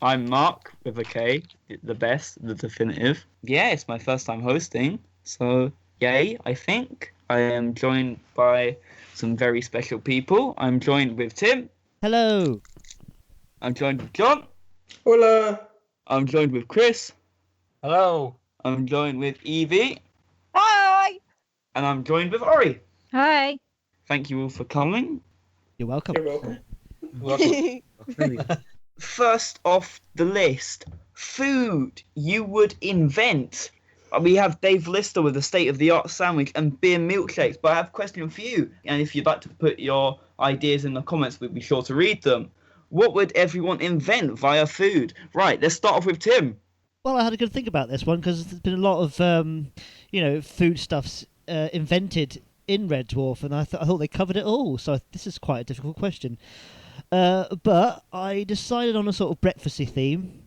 I'm Mark with a K, the best, the definitive. Yeah, it's my first time hosting, so yay, I think. I am joined by some very special people. I'm joined with Tim. Hello. I'm joined with John. Hola. I'm joined with Chris. Hello. I'm joined with Evie. Hi. And I'm joined with Orie. Hi. Thank you all for coming. You're welcome. You're welcome. First off the list, food you would invent. We have Dave Lister with a state-of-the-art sandwich and beer milkshakes, but I have a question for you. And if you'd like to put your ideas in the comments, we'll be sure to read them. What would everyone invent via food? Right, let's start off with Tim. Well, I had a good think about this one because there's been a lot of, foodstuffs invented in Red Dwarf, and I thought they covered it all. So this is quite a difficult question. But I decided on a sort of breakfasty theme.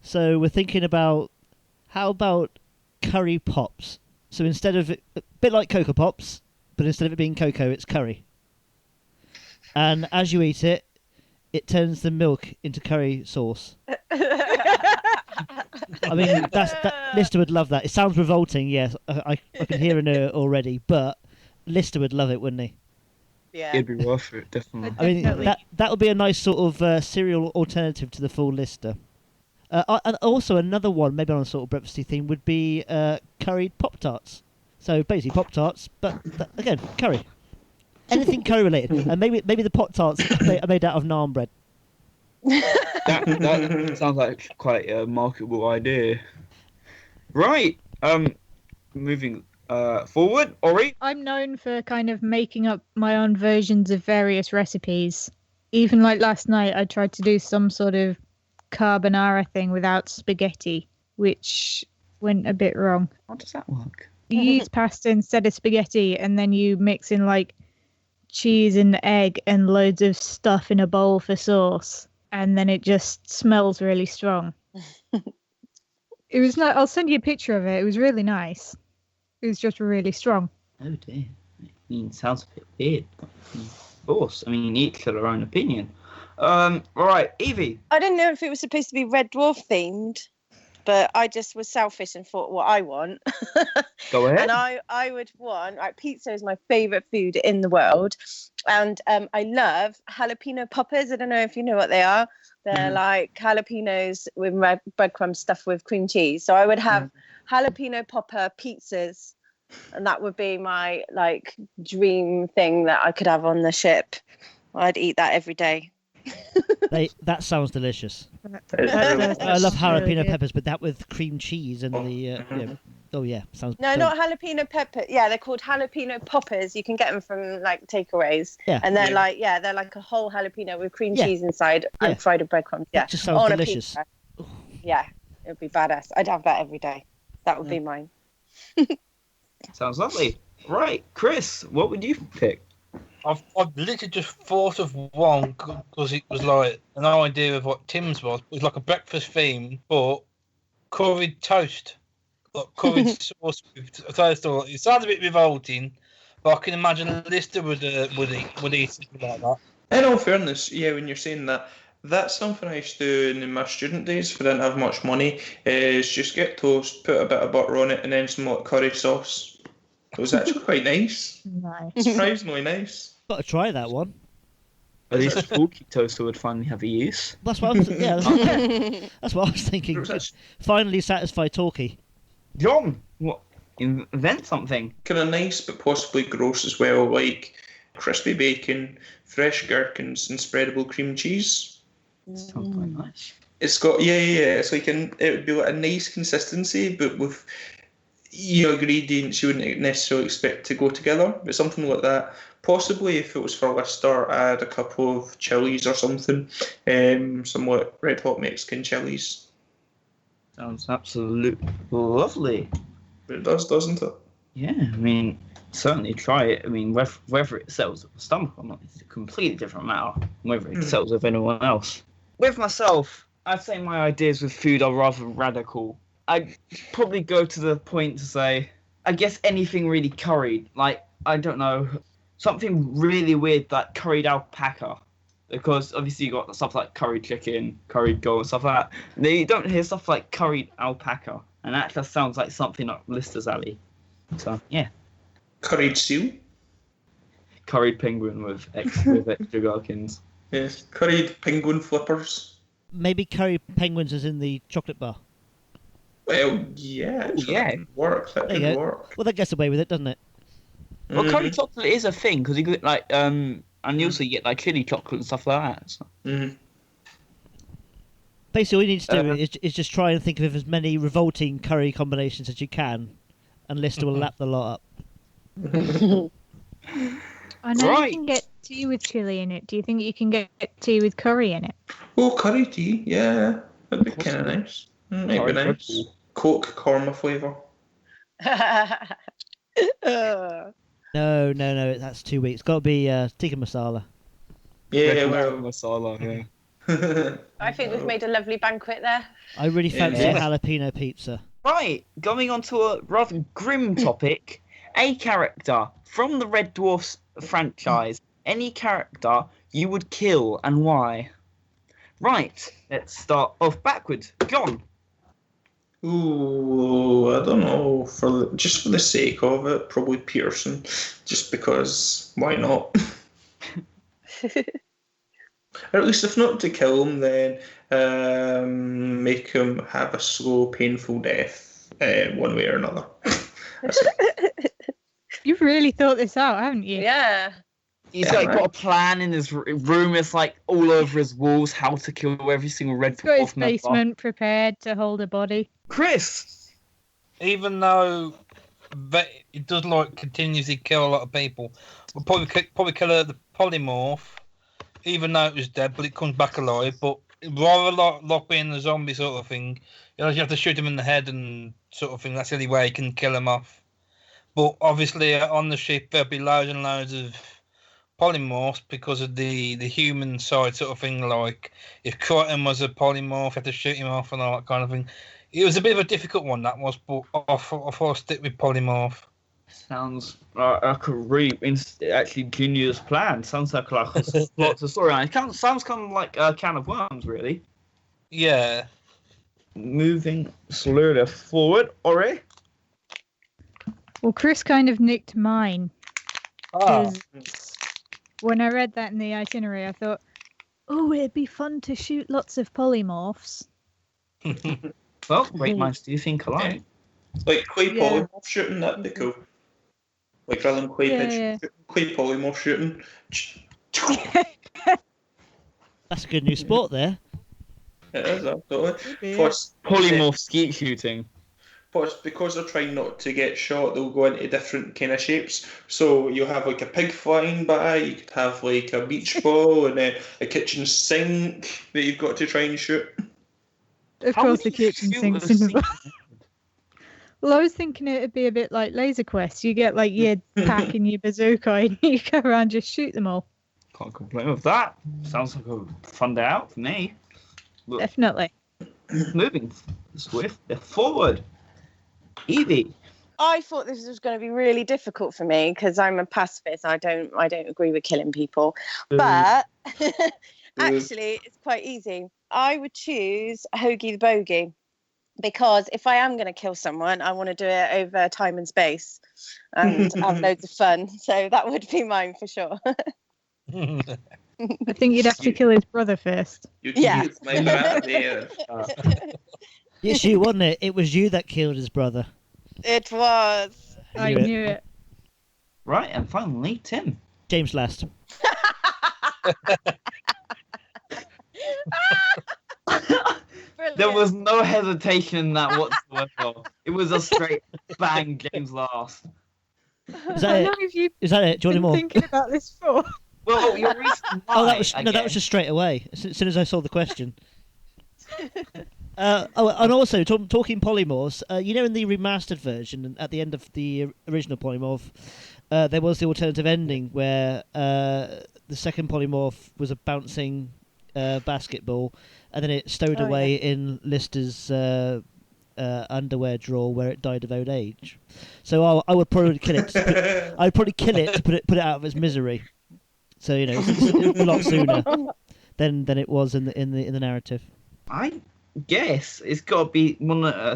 So we're thinking about, how about curry pops? So instead of a bit like Cocoa Pops, but instead of it being cocoa, it's curry. And as you eat it, it turns the milk into curry sauce. I mean, Lister would love that. It sounds revolting, yes. I can hear it already, but Lister would love it, wouldn't he? Yeah. It'd be worth it, definitely. I mean, that would be a nice sort of cereal alternative to the full Lister. And also another one, maybe on a sort of breakfasty theme, would be curried Pop-Tarts. So basically Pop-Tarts, but again, curry. Anything curry related. And maybe the Pop-Tarts are made out of naan bread. That sounds like quite a marketable idea. Right, moving forward, Orie. I'm known for kind of making up my own versions of various recipes. Even like last night, I tried to do some sort of carbonara thing without spaghetti, which went a bit wrong. How does that work? You use pasta instead of spaghetti, and then you mix in like cheese and egg and loads of stuff in a bowl for sauce, and then it just smells really strong. It was not. I'll send you a picture of it. It was really nice. It was just really strong. Oh dear. I mean, it sounds a bit weird. But, of course, I mean, each to their own opinion. All right, Evie. I didn't know if it was supposed to be Red Dwarf themed, but I just was selfish and thought what I want. Go ahead. And I would want, like, pizza is my favourite food in the world. And I love jalapeno poppers. I don't know if you know what they are. They're like jalapenos with breadcrumb stuffed with cream cheese. So I would have jalapeno popper pizzas. And that would be my, like, dream thing that I could have on the ship. I'd eat that every day. That sounds delicious. That's I love jalapeno really good. peppers, but that with cream cheese and the oh yeah, sounds. No, not jalapeno pepper. Yeah, they're called jalapeno poppers. You can get them from like takeaways. Yeah. And they're they're like a whole jalapeno with cream cheese inside and fried with breadcrumbs. Yeah. That just sounds On a delicious. pizza. Yeah, it'd be badass. I'd have that every day. That would be mine. Sounds lovely. Right, Chris, what would you pick? I've literally just thought of one because it was like an idea of what Tim's was. It was like a breakfast theme, but curried toast. Like curried sauce with toast. It sounds a bit revolting, but I can imagine Lister would eat something like that. In all fairness, yeah, when you're saying that, that's something I used to do in my student days if I didn't have much money, is just get toast, put a bit of butter on it, and then some like curry sauce. It was actually quite nice. Nice. Surprisingly nice. Got to try that one. At least a forky toaster would finally have a use. That's what I was. That's what I was thinking. Finally satisfied Talkie. John, what? Invent something. Kind of nice, but possibly gross as well, like crispy bacon, fresh gherkins, and spreadable cream cheese. Sounds quite nice. It's got it's like it would be like a nice consistency, but with ingredients you wouldn't necessarily expect to go together. But something like that. Possibly if it was for Lister, add a couple of chilies or something, somewhat red hot Mexican chilies. Sounds absolutely lovely. But it does, doesn't it? Yeah, I mean, certainly try it. I mean, whether it sells with the stomach or not is a completely different matter. Whether it sells with anyone else. With myself, I'd say my ideas with food are rather radical. I'd probably go to the point to say, I guess anything really curried. Like, I don't know, something really weird like curried alpaca. because obviously you got stuff like curried chicken, curried goat, and stuff like that. And then you don't hear stuff like curried alpaca, and that just sounds like something up Lister's alley. So yeah, Curried seal. curried penguin with extra gherkins. Yes, curried penguin flippers. Maybe curry penguins is in the chocolate bar. Well, yeah, Ooh, yeah. that could work. That There you could go. work. Well, that gets away with it, doesn't it? Well, curry Mhm. chocolate is a thing because you get like and you also get like chili chocolate and stuff like that. So. Mhm. Basically, all you need to do is just try and think of as many revolting curry combinations as you can, and Lister will lap the lot up. I know Right. you can get tea with chili in it. Do you think you can get tea with curry in it? Oh, curry tea, yeah, that'd be kind of nice. Might be Curry Red nice. Bull. Coke korma flavour. No, that's too weak. It's got to be tikka masala. Yeah, Red well. masala. Yeah. I think we've made a lovely banquet there. I really fancy Yeah. jalapeno pizza. Right, going on to a rather grim topic. A character from the Red Dwarfs franchise. Any character you would kill and why? Right, let's start off backwards. John. Ooh, I don't know. Just for the sake of it, probably Pearson. Just because, why not? Or at least if not to kill him, then make him have a slow, painful death, one way or another. That's it. You've really thought this out, haven't you? Yeah. He's Yeah, like right. got a plan in his room. It's like all over his walls how to kill every single Red He's got his Dwarf member. basement prepared to hold a body. Chris. Even though it does like continuously kill a lot of people, we'll probably kill the polymorph, even though it was dead, but it comes back alive. But rather like being a zombie sort of thing, you have to shoot him in the head and sort of thing. That's the only way you can kill him off. But obviously on the ship there'll be loads and loads of polymorphs because of the human side sort of thing. Like if Crichton was a polymorph, you had to shoot him off and all that kind of thing. It was a bit of a difficult one, that was, but I thought I'd stick with polymorph. Sounds like a really actually genius plan. Sounds like lots of storyline. It sounds kind of like a can of worms, really. Yeah. Moving slowly forward. Orie. Well, Chris kind of nicked mine. Ah. 'Cause when I read that in the itinerary, I thought, oh, it'd be fun to shoot lots of polymorphs. Well, great minds do think alike. Like clay Yeah. polymorph shooting, that'd be cool. Like rather than clay pigeon shooting, clay polymorph shooting. That's a good new sport there. It is, absolutely. Yeah. Plus, Polymorph skeet shooting. Plus, because they're trying not to get shot, they'll go into different kind of shapes. So you'll have like a pig flying by, you could have like a beach ball, and then a kitchen sink that you've got to try and shoot. Of How course, would the you kitchen shoot sink's a in the sink? Well, I was thinking it'd be a bit like Laser Quest. You get like your pack and your bazooka, and you go around and just shoot them all. Can't complain with that. Sounds like a fun day out for me. Look, Definitely. moving swift forward. Evie. I thought this was going to be really difficult for me because I'm a pacifist. I don't agree with killing people. But actually, it's quite easy. I would choose Hoagie the Bogey because if I am going to kill someone, I want to do it over time and space and have loads of fun. So that would be mine for sure. I think you'd have to kill his brother first. You can Yeah. use my bat there. Yes, you, wasn't it? It was you that killed his brother. It was. I knew it. knew it. Right, and finally, Tim. James last. There was no hesitation in that whatsoever. It was a straight bang, James last. Is How that long it? have you Is that it? Do you been want any more? thinking about this for? Well, your reason why, Oh, that was I that was guess. just straight away. As soon as I saw the question. And also talking polymorphs. You know, in the remastered version, at the end of the original polymorph, there was the alternative ending where the second polymorph was a bouncing basketball, and then it stowed away in Lister's underwear drawer where it died of old age. So I would probably kill it. I'd probably kill it to put it out of its misery. So it's a lot sooner than it was in the narrative. I guess it's got to be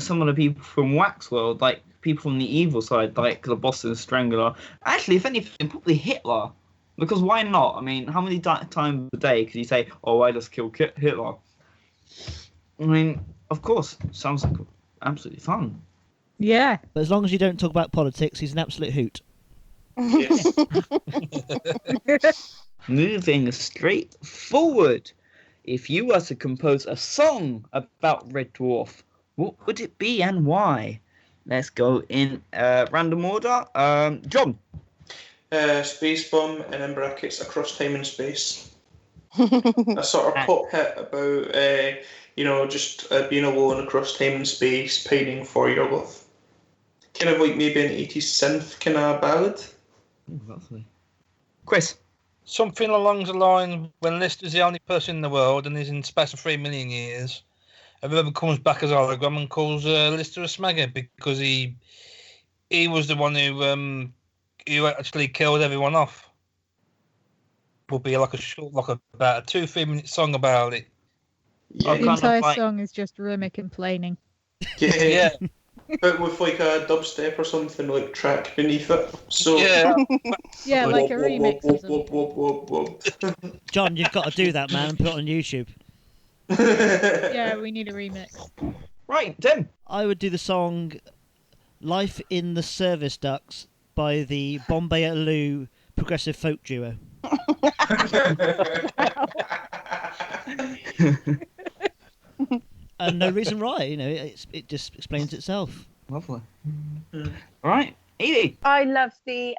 some of the people from Waxworld, like people from the evil side, like the Boston Strangler. Actually, if anything, probably Hitler. Because why not? I mean, how many times a day could you say, "Oh, I just killed Hitler"? I mean, of course, sounds like absolutely fun. Yeah. But as long as you don't talk about politics, he's an absolute hoot. Yes. Moving straight forward, if you were to compose a song about Red Dwarf, what would it be and why? Let's go in random order. John. Space Bomb, and in brackets, Across Time and Space. A sort of pop hit about, just being alone across time and space, pining for your love. Kind of like maybe an 80s synth kind of ballad. Lovely. Chris. Something along the line when Lister's the only person in the world and is in space for 3 million years. A river comes back as a hologram and calls Lister a Smegger because he was the one who actually killed everyone off. Will be like about a 2-3 minute song about it. Yeah, The entire song is just Rimmer complaining. yeah. But with like a dubstep or something like track beneath it. So Yeah. Yeah, like a remix or something. John, you've got to do that, man, and put it on YouTube. Yeah, we need a remix. Right, Tim. I would do the song "Life in the Service Ducks" by the Bombay Aloo progressive folk duo. And no reason why, it just explains itself. Lovely. Right, Evie. I love the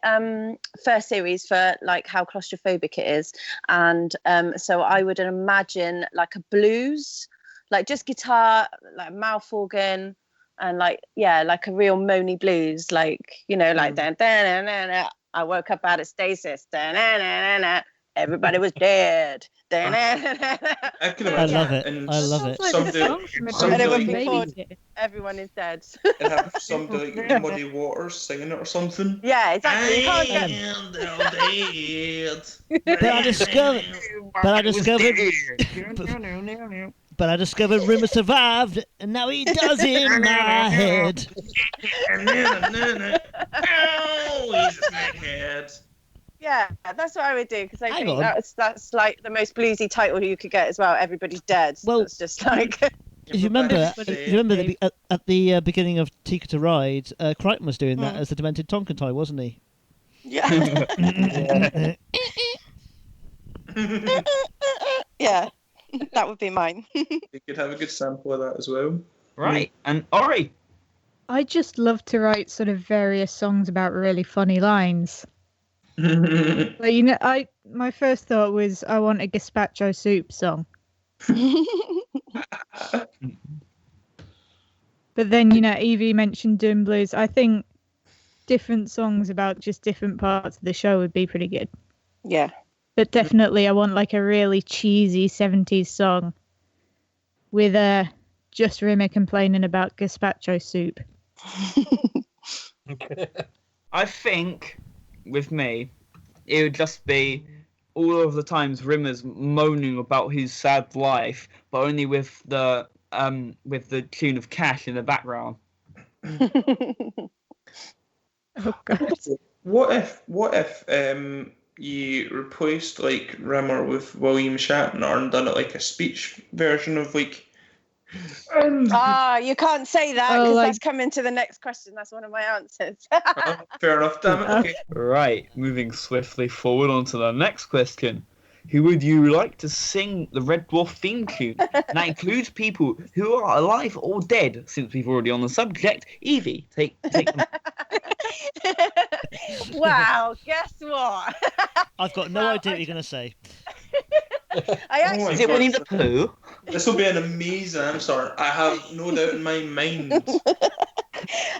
first series for like how claustrophobic it is, and so I would imagine like a blues, like just guitar, like mouth organ, and like a real moany blues, like like dan dan dan dan. I woke up out of stasis. Dan, dan, dan, dan. Everybody was dead. Dan, dan, dan, dan. I can I imagine love it. and I love it. Somebody, And it somebody would be like, called Everyone is Dead. and have somebody like Muddy Waters singing it or something. Yeah, exactly. You can't get... But I discovered Rimmer survived, and now he does in my head. Oh, he's a snakehead. Yeah, that's what I would do, because I Hang think on. that's like the most bluesy title you could get as well. Everybody's Dead. Well- It's just like... If you remember, at the beginning of Tika to Ride, Crichton was doing that as the demented Tonkantai, wasn't he? Yeah. Yeah, that would be mine. You could have a good sample of that as well. Right, and Orie. I just love to write sort of various songs about really funny lines. Like, my first thought was I want a gazpacho soup song. But then, Evie mentioned Doom Blues. I think different songs about just different parts of the show would be pretty good. Yeah. But definitely I want like a really cheesy 70s song with just Rimmer complaining about gazpacho soup. I think, with me, it would just be all of the times Rimmer's moaning about his sad life, but only with the tune of Cash in the background. Oh god. What if you replaced like Rimmer with William Shatner and done it like a speech version of like. You can't say that Oh, because like- that's coming to the next question. That's one of my answers. Fair enough, damn it. Okay. Right, moving swiftly forward on to the next question. Who would you like to sing the Red Dwarf theme tune? And that includes people who are alive or dead, since we've already on the subject. Evie, take them. Wow, guess what? I've got no idea what you're going to say. I actually Is it Winnie the Pooh? This will be an amazing answer. I have no doubt in my mind.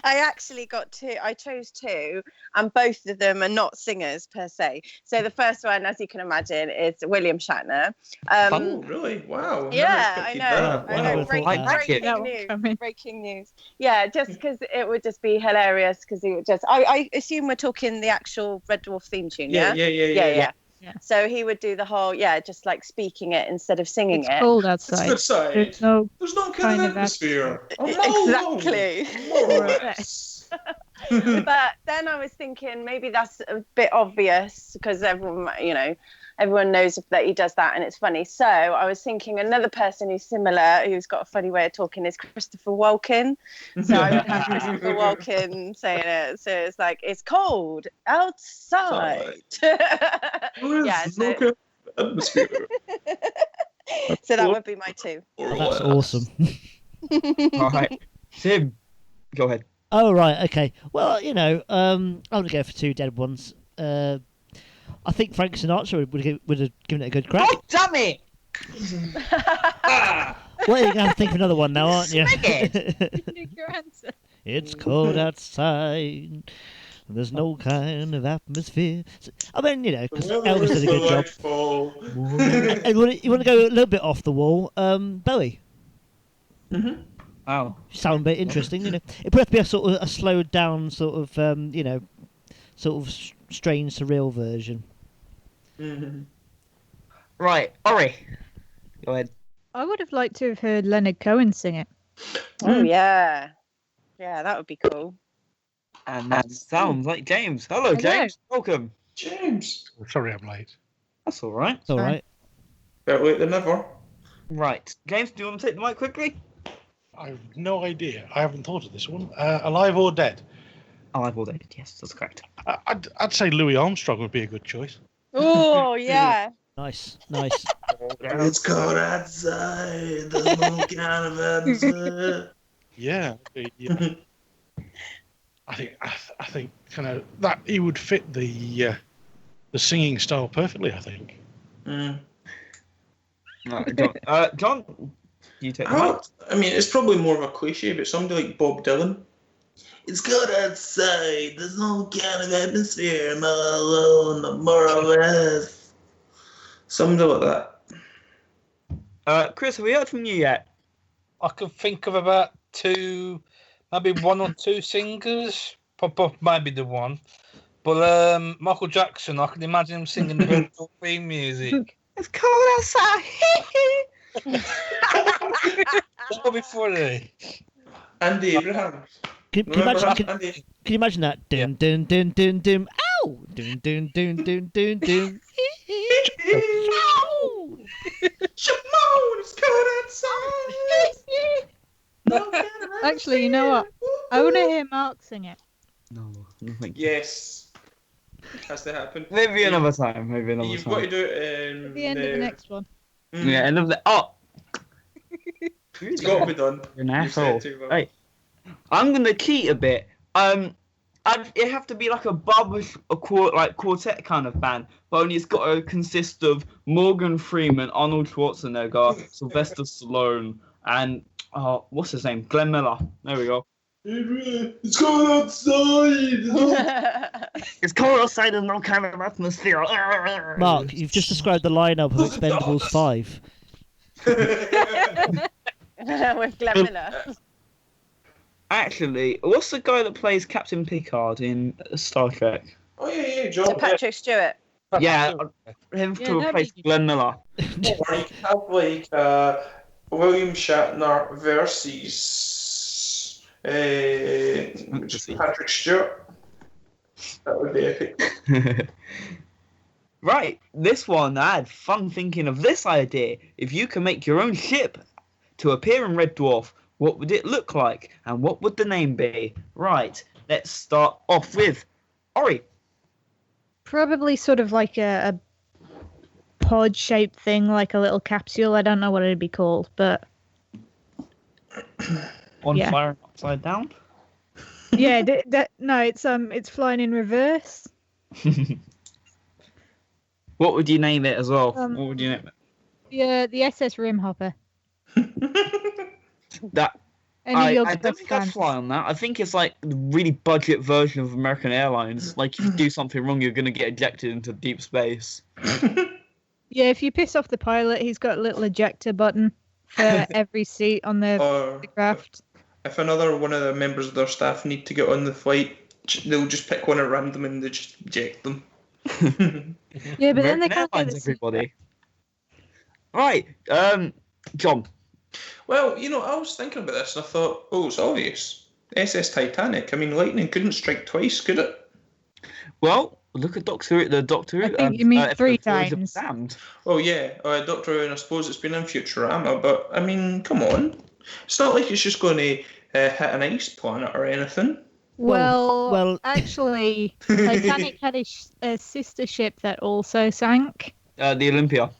I actually got two. I chose two, and both of them are not singers per se. So the first one, as you can imagine, is William Shatner. Oh, really? Wow. Yeah, I Never expected know. that. I Wow. know. Breaking That one news. coming. Breaking news. Yeah, just because it would just be hilarious. Because it would just. I assume we're talking the actual Red Dwarf theme tune. Yeah. Yeah. Yeah. So he would do the whole, just like speaking it instead of singing It's it. cold It's outside. outside. There's no There's no kind kind of of atmosphere. Exactly. More or less. But then I was thinking maybe that's a bit obvious because everyone knows that he does that and it's funny. So I was thinking another person who's similar, who's got a funny way of talking, is Christopher Walken. So I would have Christopher Walken saying it. So it's like, it's cold outside. There's no kind of atmosphere. So that would be my two. More or That's less. awesome. All right, Tim, go ahead. Oh, right, okay. Well, I'm going to go for two dead ones. I think Frank Sinatra would have given it a good crack. God damn it! Well, you're going to have to think of another one now, aren't you? Pick your answer. It's cold outside. There's no kind of atmosphere. I mean, because Elvis did a good job. And you want to go a little bit off the wall? Bowie. Mm-hmm. Wow. Sound a bit interesting, It would have to be a sort of a slowed down sort of, sort of strange, surreal version. Mm-hmm. Right, Orie, go ahead. I would have liked to have heard Leonard Cohen sing it. Oh, yeah. Yeah, that would be cool. And that sounds like James. Hello, Hello. James. Welcome. James. Sorry, I'm late. That's all right. It's all right. Better late than never. Right, James, do you want to take the mic quickly? I have no idea. I haven't thought of this one. Alive or dead? Alive or dead? Yes, that's correct. I'd say Louis Armstrong would be a good choice. Oh, yeah. Nice. It's cold outside. There's no kind of atmosphere. Yeah. I think kind of that he would fit the singing style perfectly. I think. Mm. No, John, you take the mic. I mean, it's probably more of a cliche, but somebody like Bob Dylan. It's cold outside. There's no kind of atmosphere. I'm all alone, more or less. Something like that. Chris, have we heard from you yet? I could think of about two, maybe one or two singers. Maybe the one. But Michael Jackson, I can imagine him singing the Red Dwarf theme music. It's cold outside. That would be funny. Andy Abraham. Can you Remember imagine? Andy? Can you imagine that? Yeah. Dun dun dun dun dun. Ow! Dun dun dun dun dun dun. Ow! Shimon, it's cold outside. No kind of Actually, you know what? I want to hear Mark sing it. No, thank you. Yes. Has to happen. Maybe another time. You've got to do it in At the end of the next one. Yeah, end of the. Oh! It's got to be done. You're an You've said asshole. it too well. Hey, I'm gonna cheat a bit. It have to be like quartet kind of band, but only it's got to consist of Morgan Freeman, Arnold Schwarzenegger, Sylvester Stallone, and what's his name? Glenn Miller. There we go. It's cold outside. It's cold outside and no kind of atmosphere. Mark, you've just described the lineup of Expendables 5. With Glenn Miller. Actually, what's the guy that plays Captain Picard in Star Trek? Oh yeah, John. Patrick Stewart. Yeah, him Yeah, to that'd replace be- Glenn Miller. Or you can have like William Shatner versus Patrick Stewart. That would be epic. Right, this one, I had fun thinking of this idea. If you can make your own ship to appear in Red Dwarf, what would it look like? And what would the name be? Right, let's start off with Orie. Probably sort of like a pod-shaped thing, like a little capsule. I don't know what it'd be called, but On Yeah. fire and upside down. yeah, no, it's flying in reverse. What would you name it as well? Um, What would you name it? Yeah, the SS Rimhopper. That Any I Yoga don't think I'd fans? fly on that. I think it's like the really budget version of American Airlines. Like, if you do something wrong, you're going to get ejected into deep space. Yeah, if you piss off the pilot, he's got a little ejector button for every seat on the Or craft. if another one of the members of their staff need to get on the flight, they'll just pick one at random and they just eject them. Yeah, but then they American can't get Airlines, the everybody. Right, John. Well, I was thinking about this and I thought, it's obvious. SS Titanic. I mean, lightning couldn't strike twice, could it? Well, look at Doctor Who. The Doctor Who. I think you mean 3 episode Voyage of times. the Damned. Oh, yeah. Doctor Who, and I suppose it's been in Futurama, but, I mean, come on. It's not like it's just going to hit an ice planet or anything. Well, actually, Titanic had a sister ship that also sank. The Olympia.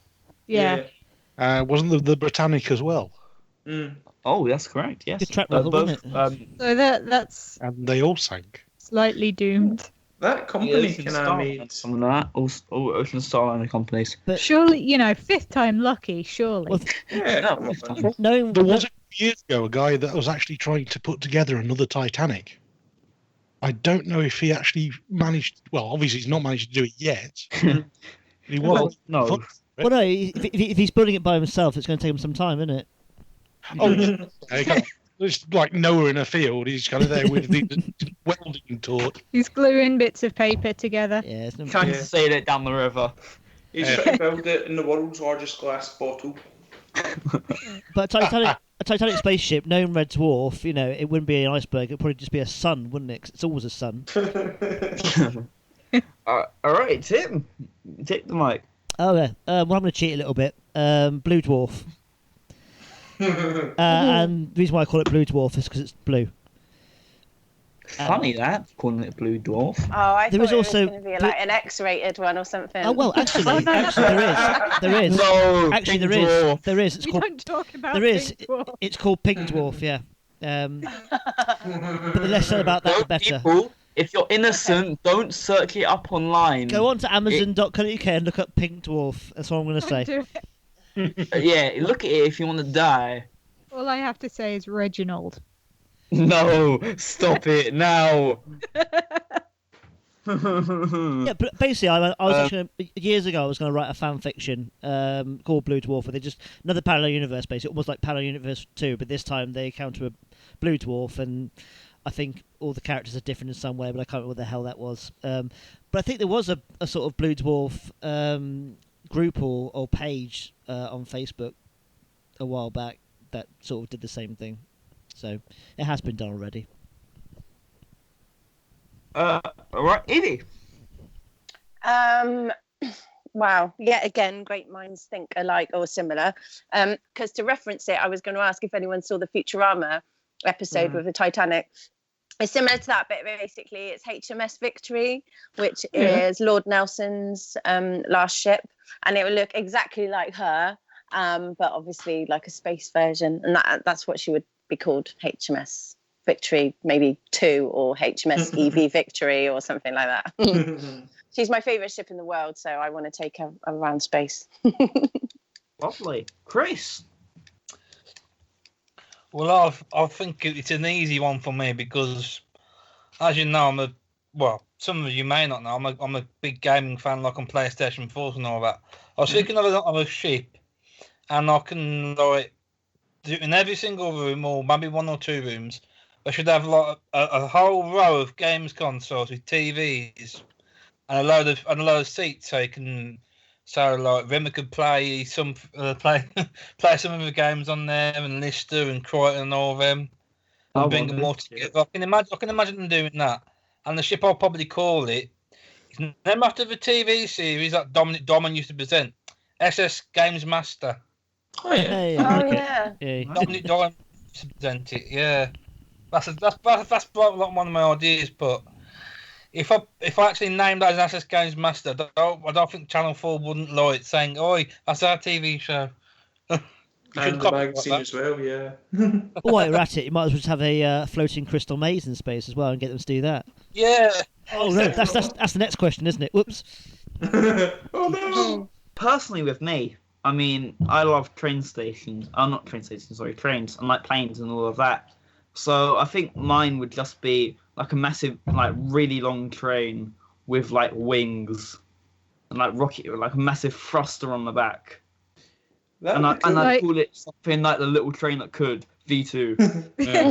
Yeah. Wasn't the Britannic as well? Mm. Oh, that's correct. Yes. Good track record, both. wasn't it? So that's And they all sank. slightly doomed. That company kind of made... Something like that. All Ocean Starliner companies. But Surely, 5th time lucky, surely. well, Yeah. no, There was a few years ago a guy that was actually trying to put together another Titanic. I don't know if he actually managed. Well, obviously he's not managed to do it yet. He was. No. well, no. If he's building it by himself, it's going to take him some time, isn't it? It's like Noah in a field. He's kind of there with the welding torch. He's gluing bits of paper together. Yeah. It's Trying to sail it down the river. He's trying to build it in the world's largest glass bottle. But a Titanic spaceship, known Red Dwarf, it wouldn't be an iceberg. It'd probably just be a sun, wouldn't it? 'Cause it's always a sun. All right, Tim. Take the mic. Oh yeah. Well, I'm going to cheat a little bit. Blue Dwarf. And the reason why I call it Blue Dwarf is because it's blue. Funny that, calling it Blue Dwarf. Oh, I There thought is it also- was going to be like an X-rated one or something. Oh well, actually, Oh, no, there is. No, Actually, Pink there is. Dwarf. There is. It's We called. don't talk about There is. Pink Dwarf. It's called Pink Dwarf. Yeah. But the less said about that, the Don't better. people, if you're innocent, don't search it up online. Go on to Amazon.co.uk and look up Pink Dwarf. That's all I'm going to say. Do it. Yeah, look at it if you want to die. All I have to say is Reginald. No, stop it now. Yeah, but basically, I was actually years ago. I was going to write a fan fiction called Blue Dwarf, where they just another parallel universe, basically, almost like Parallel Universe 2, but this time they encounter a blue dwarf, and I think all the characters are different in some way, but I can't remember what the hell that was. But I think there was a sort of Blue Dwarf group or page on Facebook a while back that sort of did the same thing. So it has been done already. All right, Evie. Wow. Yet again, great minds think alike or similar. Because to reference it, I was going to ask if anyone saw the Futurama episode with the Titanic. It's similar to that, but basically it's HMS Victory, which is Lord Nelson's last ship, and it would look exactly like her, but obviously like a space version, and that's what she would be called, HMS Victory, maybe 2, or HMS Evie Victory, or something like that. She's my favourite ship in the world, so I want to take her around space. Lovely. Chris. Well, I think it's an easy one for me because, as you know, some of you may not know, I'm a big gaming fan, like on PlayStation 4 and all that. I was thinking of a ship, and I can do in every single room, or maybe 1 or 2 rooms, I should have like a whole row of games consoles with TVs and a load of seats, so like Remy could play some play some of the games on there, and Lister and Crichton and all of them, and bring them all together. I can imagine them doing that. And the ship I'll probably call it is named after the TV series that Dominic Dorman used to present, SS Games Master. Oh yeah. Hey, Yeah. Dominic Dorman used to present it. Yeah, that's one of my ideas. But if I actually named that as SS Games Master, I don't think Channel 4 wouldn't like it, saying, "Oi, that's our TV show." And the magazine as well, yeah. Well, while you're at it, you might as well just have a floating crystal maze in space as well and get them to do that. Yeah. Oh no, that's the next question, isn't it? Whoops. Oh no! Personally, with me, I mean, I love train stations. Not train stations, sorry, trains, and like planes and all of that. So I think mine would just be like a massive, like really long train with like wings and like like a massive thruster on the back. And I'd call it something like the little train that could, V2. Yeah.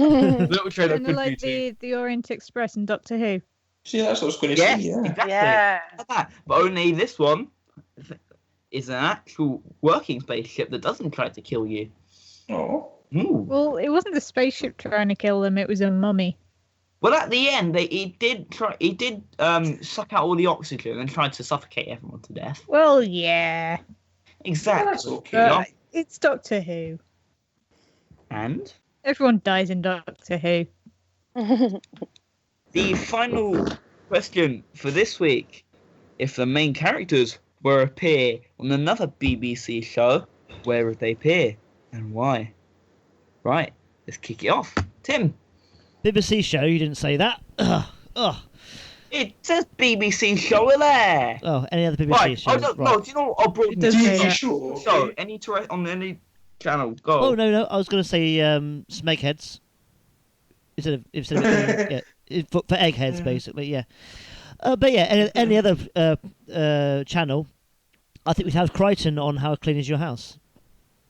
Little train that Kind could, of like V2. the Orient Express and Doctor Who. See, that's what I was going to Yes, say. Yeah. exactly. Yeah. Like that. But only this one is an actual working spaceship that doesn't try to kill you. Oh. Ooh. Well, it wasn't the spaceship trying to kill them; it was a mummy. Well, at the end, he did suck out all the oxygen and tried to suffocate everyone to death. Well, yeah, Exactly. That's okay. it's Doctor Who. And Everyone dies in Doctor Who. the final question for this week: if the main characters were appear on another BBC show, where would they appear and why? Right, let's kick it off. Tim. BBC show, you didn't say that. Ugh. It says BBC show there. Oh, any other BBC Right, show? I don't know. Do you know what? I'll broaden It does it. say TV that. show. So, on any channel, go. Oh no, I was going to say Smeg heads instead of for eggheads, basically. Yeah, but yeah, any other channel, I think we'd have Crichton on How Clean Is Your House.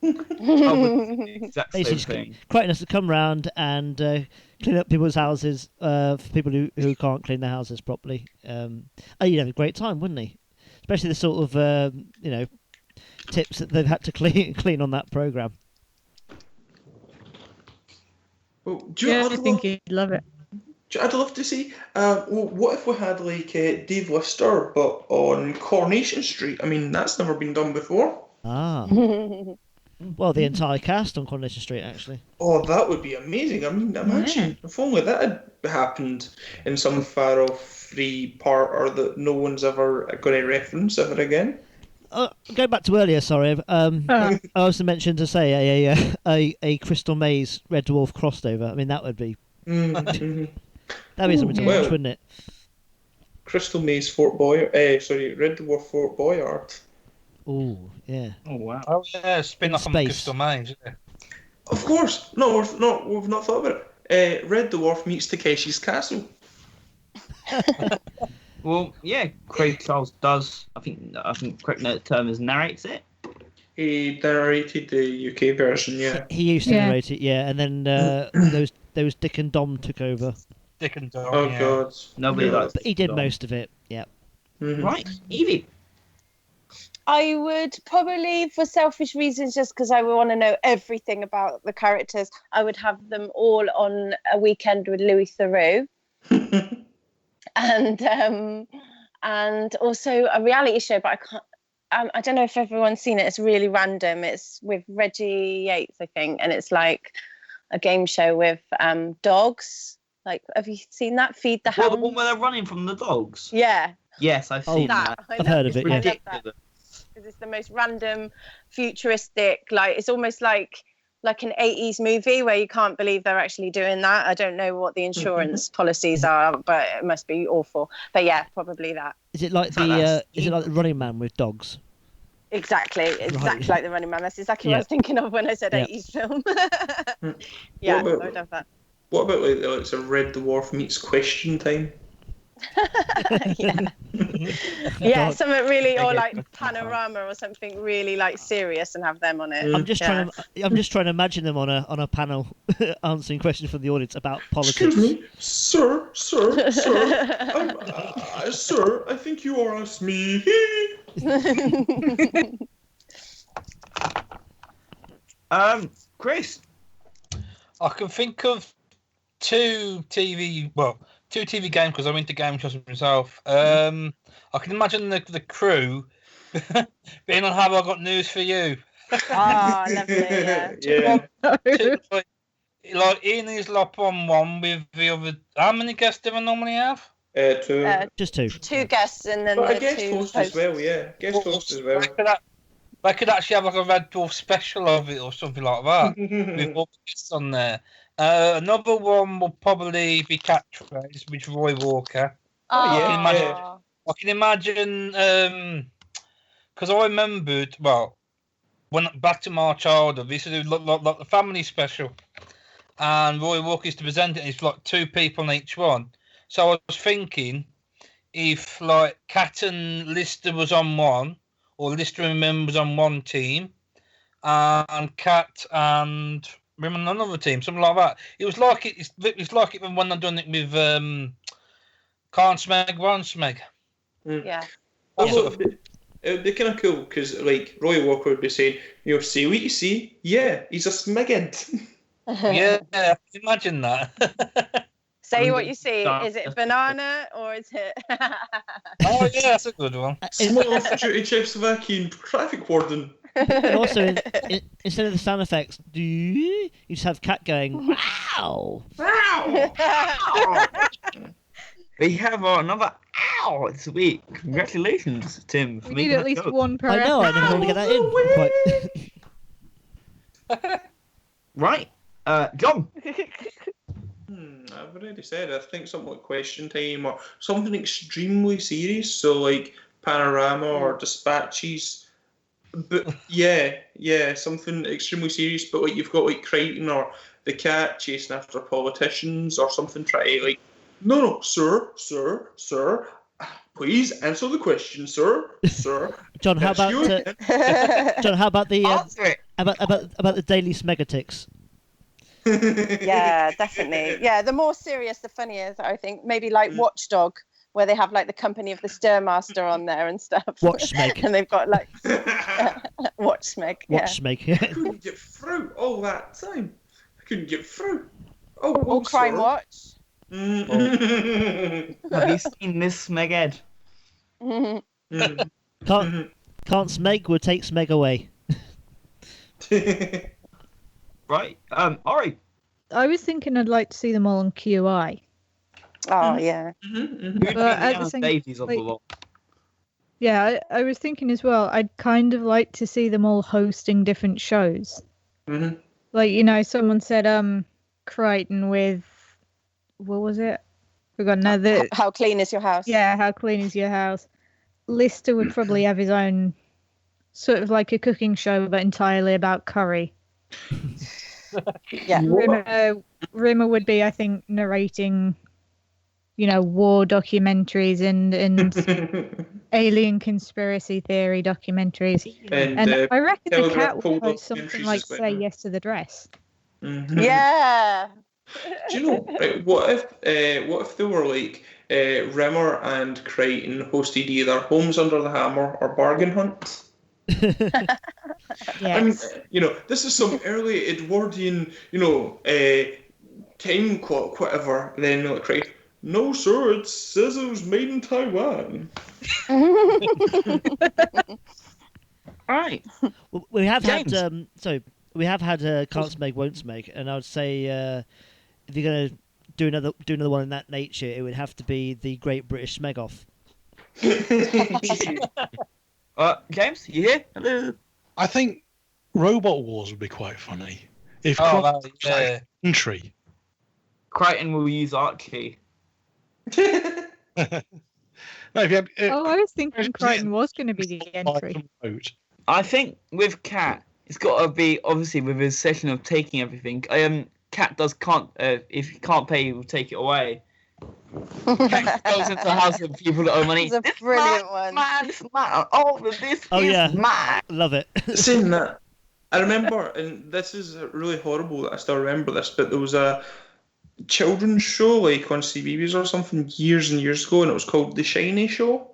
Exact same Basically, thing. Crichton has to come round and clean up people's houses for people who can't clean their houses properly. You'd have a great time, wouldn't he? Especially the sort of tips that they've had to clean on that programme. Well, do you Yeah, know, I think you'd love it. I'd love to see. Well, what if we had like Dave Lister, but on Coronation Street? I mean, that's never been done before. Ah. Well, the entire cast on Coronation Street, actually. Oh, that would be amazing. I mean, imagine if only that had happened in some far off free part or that no one's ever going to reference ever again. Going back to earlier, sorry. I also mentioned to say a Crystal Maze Red Dwarf crossover. I mean, that would be Mm-hmm. that'd be something to watch, wouldn't it? Crystal Maze Red Dwarf Fort Boyard. Oh, yeah. Oh wow. Oh yeah, spin off on Space. Crystal Maze. Yeah. Of course. No, we've not thought about it. Red Dwarf meets Takeshi's Castle. Well, yeah, Craig Charles does. I think correct term is narrates it. He narrated the UK version, yeah. He used to Yeah. narrate it, yeah, and then those Dick and Dom took over. Dick and Dog. Oh, yeah. God. Nobody likes. But he did Dom. most of it, yeah. Mhm. Right, Evie. I would probably, for selfish reasons, just because I would want to know everything about the characters, I would have them all on a weekend with Louis Theroux, and also a reality show. But I can't. I don't know if everyone's seen it. It's really random. It's with Reggie Yates, I think, and it's like a game show with dogs. Like, have you seen that? Feed the Well, Hound. the one where they're running from the dogs. Yeah, Yes, I've seen that. I I've love heard of it, I yeah. love that. Ridiculous. Because it's the most random, futuristic, like it's almost like an 80s movie where you can't believe they're actually doing that. I don't know what the insurance policies are, but it must be awful. But yeah, probably that. Is it like So that's the Running Man with dogs? Exactly like the Running Man. That's exactly what I was thinking of when I said Yeah. 80s film. What Yeah, about- I would love that. What about like it's a Red Dwarf meets Question Time? Yeah. Yeah, Dog. something really, or Okay. like Panorama or something really like serious and have them on it. I'm just Yeah. trying to imagine them on a panel answering questions from the audience about politics. Excuse me, sir, sir, I think you are asked me. Chris. I can think of two TV games because I'm into game shows myself. I can imagine the crew being on Have I Got News for You. Ah, lovely. Yeah. Yeah. Like Ian is up on one with the other. How many guests do I normally have? To Just two. Two guests and then but the a guest two host as hosts. well, yeah. Guest host as well. They could actually have like a Red Dwarf special of it or something like that with all the guests on there. Another one will probably be Catchphrase with Roy Walker. Oh, yeah. Aw. I can imagine because I remembered when back to my childhood, we used to do like the family special, and Roy Walker used to present it. And it's like two people on each one. So I was thinking if like Cat and Lister was on one, or Lister and Mim was on one team, and Cat and Mim on another team, something like that. It was like it when I done it with Can't Smeg, won't Smeg. Yeah. Also, it would be kind of cool because, like, Roy Walker would be saying, say what you see. Yeah, he's a smeghead. Yeah, imagine that. Say what you see. Is it a banana or is it? Oh yeah, that's a good one. Small off-duty Czechoslovakian traffic warden. And also, instead of the sound effects, you just have Cat going, wow! We have another ow this week. Congratulations, Tim. For We making need at that least joke. one per I know, I never want to get that in. Right, John. I've already said, I think something like Question Time or something extremely serious, so like Panorama or Dispatches. But yeah, something extremely serious, but like you've got like Crichton or the Cat chasing after politicians or something, try to like, no, sir, please answer the question, sir. John, how That's about you. John? How about the Answer it. about the daily Smegatics? Yeah, definitely. Yeah, the more serious, the funnier. I think maybe like Watchdog, where they have like the company of the Stairmaster on there and stuff. Watch Smeg. And they've got like Watch Smeg. Watch Smeg. I couldn't get through all that time. I couldn't get through. Or Crime sir. Watch. Have you seen this Smeghead? Can't Smeg will take Smeg away. Right, Orie. I was thinking I'd like to see them all on QI. Oh yeah. Who'd be But at the the same- Davies of the like- lot? Yeah, I was thinking as well, I'd kind of like to see them all hosting different shows. Mhm. Like, someone said Crichton with, what was it? Forgot now. How clean is your house? Yeah, how clean is your house? Lister would probably have his own sort of like a cooking show, but entirely about curry. Yeah. Rimmer would be, I think, narrating, war documentaries and alien conspiracy theory documentaries. And I reckon the Telegraph Cat would Pole host something documentaries like as well. Say Yes to the Dress. Yeah. Do you know, right, what if they were like Rimmer and Crichton hosted either Homes Under the Hammer or Bargain Hunt? Yeah. I mean, this is some early Edwardian, time clock, whatever. Then like Crichton, no sir, it says it was made in Taiwan. Right. Well, we have James. had we have had Can't Smeg, Won't Smeg, and I would say if you're gonna do another one in that nature, it would have to be the Great British Smeg Off. James, you here? Hello. I think Robot Wars would be quite funny. If Oh, Croc was yeah. like country. Crichton will use Archie. No, if you had, I was thinking Crichton was going to be the entry. Vote. I think with Cat, it's got to be obviously with his session of taking everything. Cat can't if he can't pay, he will take it away. Cat goes into a house with people that owe money. It's a This brilliant one. Man, this man, all of this Oh, is yeah. mine. Love it. Saying that, I remember, and this is really horrible that I still remember this, but there was a children's show like on CBeebies or something years and years ago, and it was called The Shiny Show.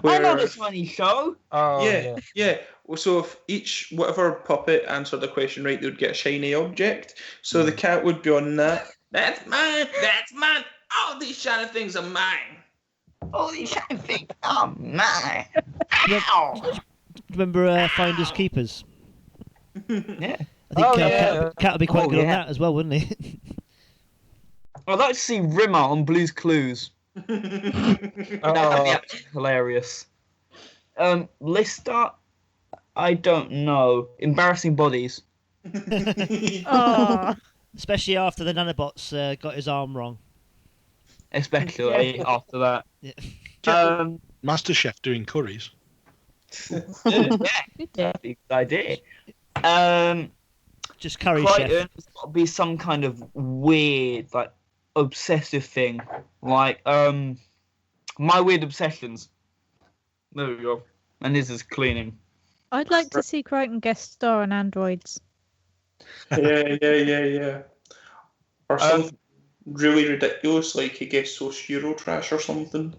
I know this funny show. Oh Yeah. Well, so if whatever puppet answered the question right, they would get a shiny object. So the cat would be on that. That's mine. That's mine. All these shiny things are mine. All these shiny things are mine. Yeah. Ow. Remember Finders Keepers? Yeah. I think Oh, yeah. Cat would be quite Oh, good on yeah. that as well, wouldn't he? I'd like to see Rimmer on Blue's Clues. That'd be absolutely hilarious. Lister, I don't know. Embarrassing Bodies. Oh, Especially after the nanobots got his arm wrong. Especially after that. Yeah. Master Chef doing curries. Yeah, good day. that's a good idea. Just curry Crichton, chef. it's got to be some kind of weird, like, obsessive thing. Like, My Weird Obsessions. There we go. And this is cleaning. I'd like to see Crichton guest star on Androids. Yeah. Or something. really ridiculous, like he gets so Eurotrash or something.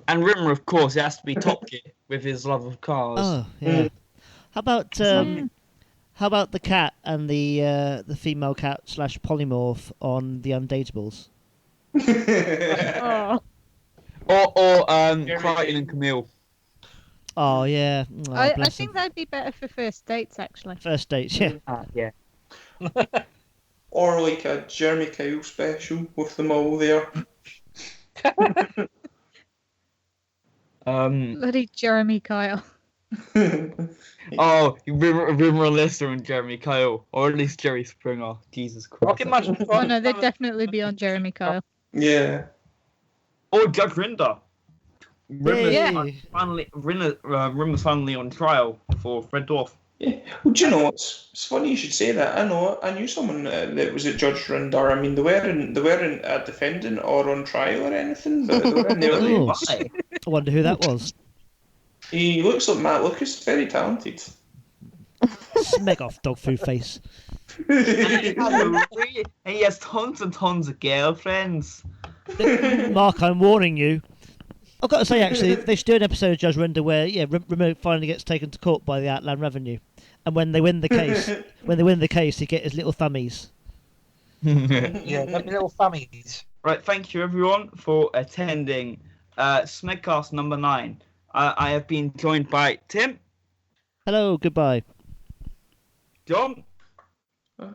And Rimmer, of course, it has to be Top Gear with his love of cars. Oh, yeah. How about the cat and the female cat / polymorph on the Undateables? Oh. Or Crichton and Camille. Oh yeah. Oh, I bless think them. that'd be better for first dates, actually. First dates, yeah. Yeah. Or like a Jeremy Kyle special with them all there. Bloody Jeremy Kyle. Oh, Rimmer Lister and Jeremy Kyle, or at least Jerry Springer. Jesus I Christ. can imagine. Oh no, they'd definitely be on Jeremy Kyle. Yeah. Or Judge Rinder. Rimmer's Yeah. Rimmer's finally on trial for Red Dwarf. Yeah. Well, do you know what's? It's funny you should say that. I knew someone that was at Judge Rinder. I mean, they weren't a defendant or on trial or anything, but they were in there. Oh. Why? I wonder who that was. He looks like Matt Lucas, very talented. Smeg off, dog food face. And he has tons and tons of girlfriends. Mark, I'm warning you. I've got to say, actually, they should do an episode of Judge Rinder where, Rimmer finally gets taken to court by the Outland Revenue, and when they win the case, he get his little thummies. Yeah, let me little fammies. Right, thank you everyone for attending Smegcast number 9. I have been joined by Tim, Hello, goodbye. John,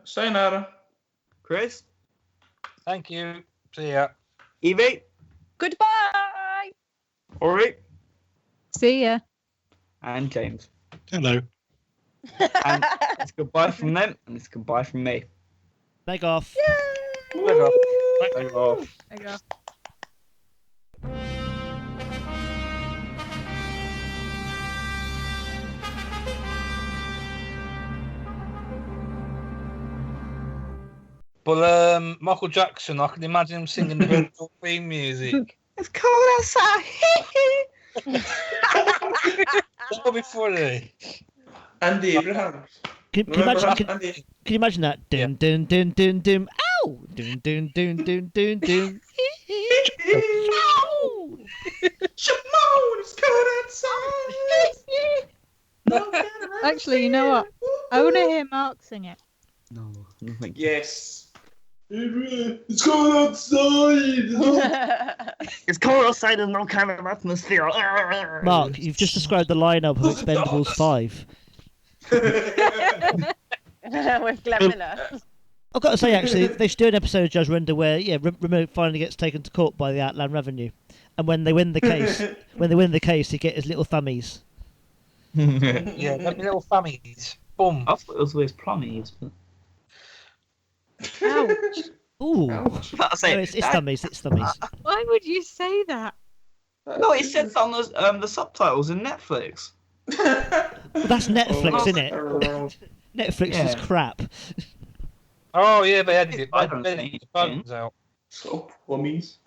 Sayonara. Chris, Thank you. See ya. Evie, Goodbye. Orie, See ya. and James. Hello. And it's goodbye from them, and it's goodbye from me. Meg off. There you go. Thank you all. There you go. But Michael Jackson, I can imagine him singing the Red Dwarf theme music. It's cold outside. That would be funny. Andy Abraham. Can you Remember imagine? Andy? Can you imagine that? Yeah. Dun dun dun dun dun. Ow! Dun dun dun dun dun dun. Ow! Shimon, it's cold outside. Actually, you know what? I want to hear Mark sing it. No, thank you. Yes. It's cold outside. It's cold outside. There's no kind of atmosphere. Mark, you've just described the lineup of Expendables 5. With Glenn Miller. I've got to say, actually, they should do an episode of Judge Rinder where, Rimmer finally gets taken to court by the Outland Revenue, and when they win the case, he get his little thummies. Yeah, let me little fammies. Boom. I thought it was always plummies. But... Ouch. Ooh. That's it. No, it's thummies. It's thummies. Why would you say that? No, it says on the subtitles in Netflix. Well, that's Netflix, isn't it? Oh, Netflix is Yeah. crap. Oh yeah, they edited it. I They don't edited think the photos out. so, plummies.